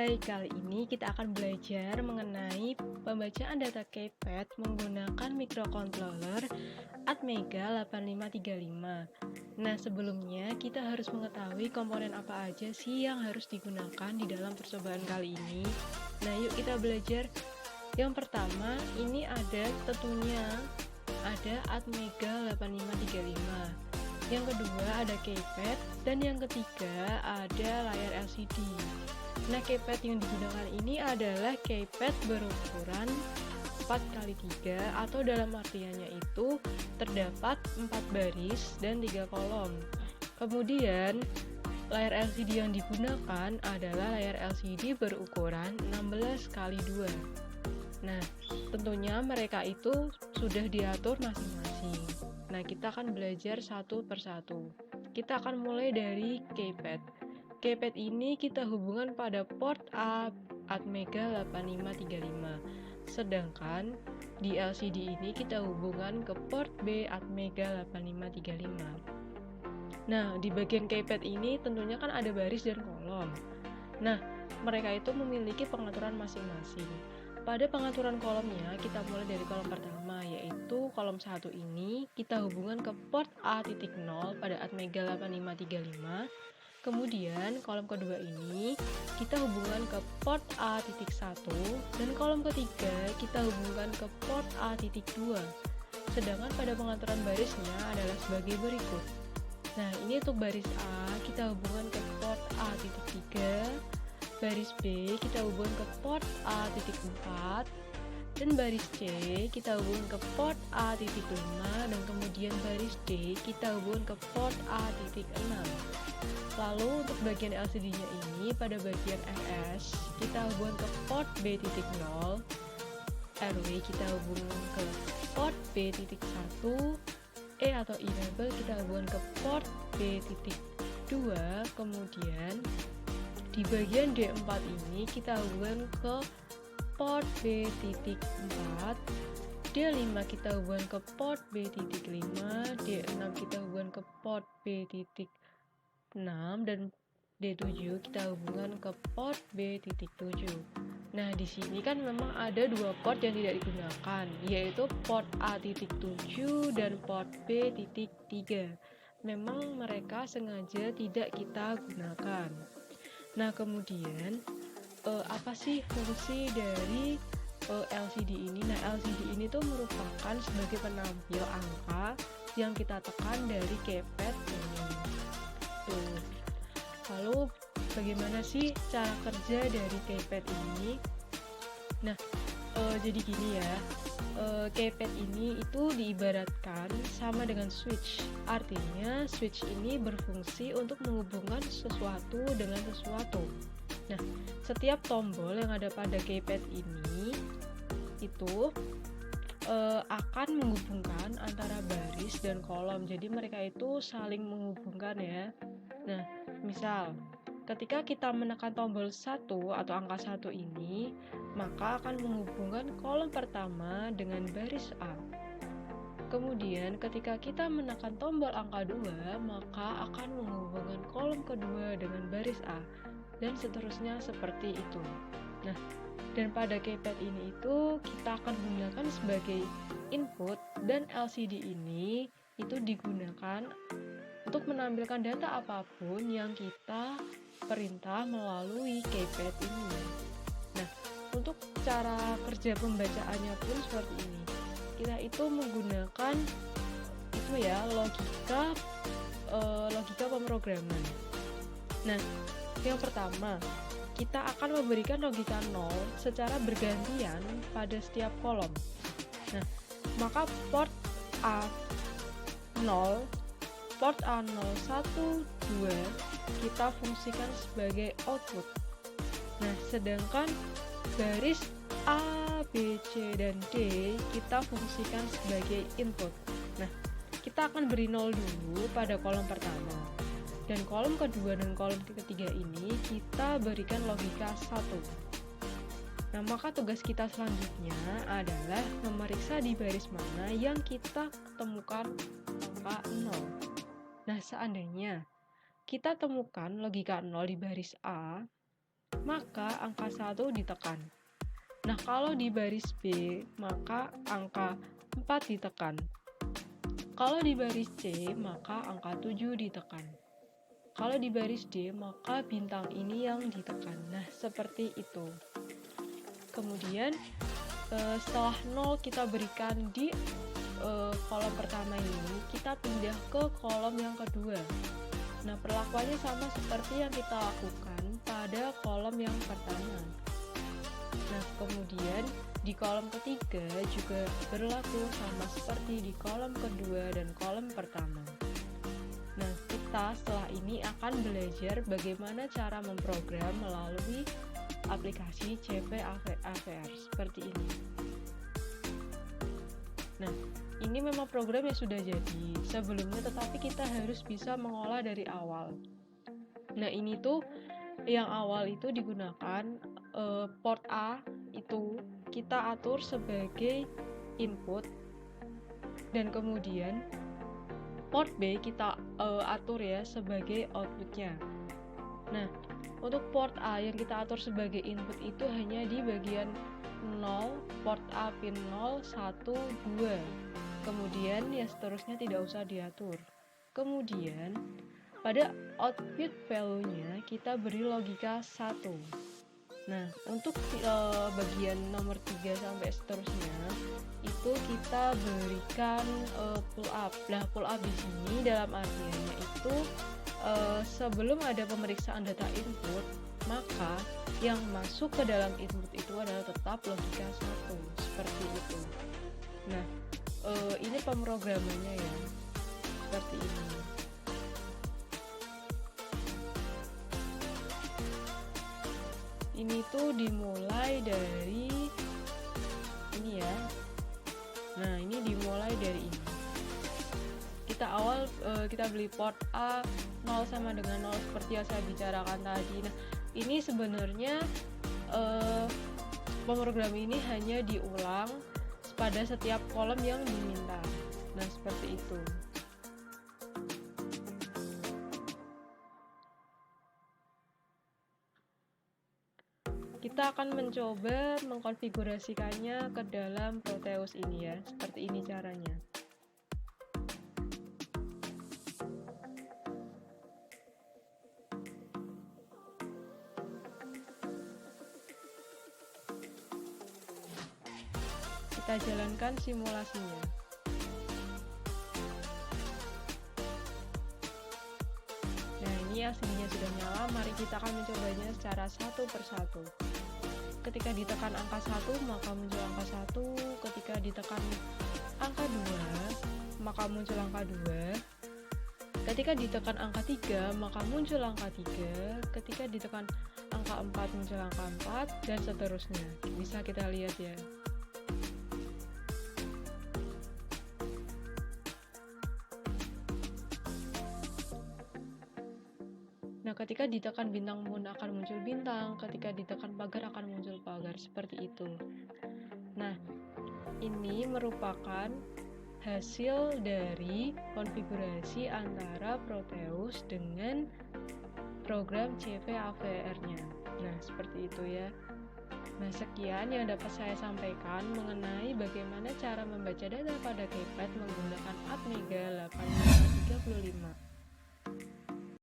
Hai, kali ini kita akan belajar mengenai pembacaan data keypad menggunakan microcontroller Atmega 8535. Nah, sebelumnya kita harus mengetahui komponen apa aja sih yang harus digunakan di dalam percobaan kali ini. Nah, yuk kita belajar. Yang pertama, ini tentunya ada Atmega 8535. Yang kedua ada keypad, dan yang ketiga ada layar LCD. Nah, keypad yang digunakan ini adalah keypad berukuran 4x3 atau dalam artiannya itu terdapat 4 baris dan 3 kolom. Kemudian, layar LCD yang digunakan adalah layar LCD berukuran 16x2. Nah, tentunya mereka itu sudah diatur masing-masing. Nah, kita akan belajar satu persatu. Kita akan mulai dari keypad. Keypad ini kita hubungkan pada port A Atmega 8535. Sedangkan di LCD ini kita hubungkan ke port B Atmega 8535. Nah, di bagian keypad ini tentunya kan ada baris dan kolom. Nah, mereka itu memiliki pengaturan masing-masing. Pada pengaturan kolomnya, kita mulai dari kolom pertama, yaitu kolom 1 ini kita hubungkan ke port A.0 pada Atmega 8535. Kemudian kolom kedua ini kita hubungkan ke port A.1 dan kolom ketiga kita hubungkan ke port A.2. Sedangkan pada pengaturan barisnya adalah sebagai berikut. Nah, ini untuk baris A kita hubungkan ke port A.3, baris B kita hubungkan ke port A.4, dan baris C kita hubungkan ke port A.5, dan kemudian baris D kita hubungkan ke port A.6. Lalu untuk bagian LCD-nya ini pada bagian RS kita hubungkan ke port B.0, RW kita hubungkan ke port B.1, E atau enable kita hubungkan ke port B.2, kemudian di bagian D4 ini kita hubungkan ke port B.4, D5 kita hubungkan ke port B.5, D6 kita hubungkan ke port B.6, dan D7 kita hubungkan ke port B.7. Nah, di sini kan memang ada dua port yang tidak digunakan, yaitu port A.7 dan port B.3. Memang mereka sengaja tidak kita gunakan. Nah, kemudian apa sih fungsi dari LCD ini? Nah, LCD ini tuh merupakan sebagai penampil angka yang kita tekan dari keypad ini. Tuh. Lalu bagaimana sih cara kerja dari keypad ini? Nah, jadi gini ya. Keypad ini itu diibaratkan sama dengan switch. Artinya switch ini berfungsi untuk menghubungkan sesuatu dengan sesuatu. Nah, setiap tombol yang ada pada keypad ini itu akan menghubungkan antara baris dan kolom. Jadi mereka itu saling menghubungkan ya. Nah, misal ketika kita menekan tombol 1 atau angka 1 ini, maka akan menghubungkan kolom pertama dengan baris A. Kemudian ketika kita menekan tombol angka 2, maka akan menghubungkan kolom kedua dengan baris A, dan seterusnya seperti itu. Nah, dan pada keypad ini itu kita akan gunakan sebagai input, dan LCD ini itu digunakan untuk menampilkan data apapun yang kita perintah melalui keypad ini. Nah, untuk cara kerja pembacaannya pun seperti ini. Kita itu menggunakan logika pemrograman. Nah, yang pertama, kita akan memberikan logika 0 secara bergantian pada setiap kolom. Nah, maka port A0, port A0, 1, 2 kita fungsikan sebagai output. Nah, sedangkan baris A, B, C, dan D kita fungsikan sebagai input. Nah, kita akan beri 0 dulu pada kolom pertama. Dan kolom kedua dan kolom ketiga ini kita berikan logika 1. Nah, maka tugas kita selanjutnya adalah memeriksa di baris mana yang kita temukan angka 0. Nah, seandainya kita temukan logika 0 di baris A, maka angka 1 ditekan. Nah, kalau di baris B, maka angka 4 ditekan. Kalau di baris C, maka angka 7 ditekan. Kalau di baris D, maka bintang ini yang ditekan. Nah, seperti itu. Kemudian, setelah 0 kita berikan di kolom pertama ini, kita pindah ke kolom yang kedua. Nah, perlakuannya sama seperti yang kita lakukan pada kolom yang pertama. Nah, kemudian di kolom ketiga juga berlaku sama seperti di kolom kedua dan kolom pertama. Nah, kita setelah ini akan belajar bagaimana cara memprogram melalui aplikasi CV AVR seperti ini. Nah, ini memang program yang sudah jadi sebelumnya, tetapi kita harus bisa mengolah dari awal. Nah, ini tuh yang awal itu digunakan port A itu kita atur sebagai input, dan kemudian port B kita atur ya sebagai outputnya. Nah, untuk port A yang kita atur sebagai input itu hanya di bagian 0, port A pin 0, 1, 2. Kemudian ya seterusnya tidak usah diatur. Kemudian pada output value-nya kita beri logika 1. Nah, untuk bagian nomor 3 sampai seterusnya itu kita berikan pull up. Nah, pull up di sini dalam artiannya itu sebelum ada pemeriksaan data input, maka yang masuk ke dalam input itu adalah tetap logika 1, seperti itu. Nah, ini pemrogramannya ya, seperti ini. Ini tuh dimulai dari ini ya. Nah, ini dimulai dari ini. Kita beli port A 0 sama dengan 0 seperti yang saya bicarakan tadi. Nah, ini sebenarnya pemrogram ini hanya diulang pada setiap kolom yang diminta. Nah, seperti itu. Kita akan mencoba mengkonfigurasikannya ke dalam Proteus ini ya. Seperti ini caranya. Kita jalankan simulasinya. Nah, ini aslinya sudah nyala. Mari kita akan mencobanya secara satu persatu. Ketika ditekan angka 1, maka muncul angka 1. Ketika ditekan angka 2, maka muncul angka 2. Ketika ditekan angka 3, maka muncul angka 3. Ketika ditekan angka 4, muncul angka 4, dan seterusnya. Bisa kita lihat ya. Nah, ketika ditekan bintang pun akan muncul bintang, ketika ditekan pagar akan muncul pagar, seperti itu. Nah, ini merupakan hasil dari konfigurasi antara Proteus dengan program CV AVR-nya. Nah, seperti itu ya. Nah, sekian yang dapat saya sampaikan mengenai bagaimana cara membaca data pada keypad menggunakan Atmega 8535.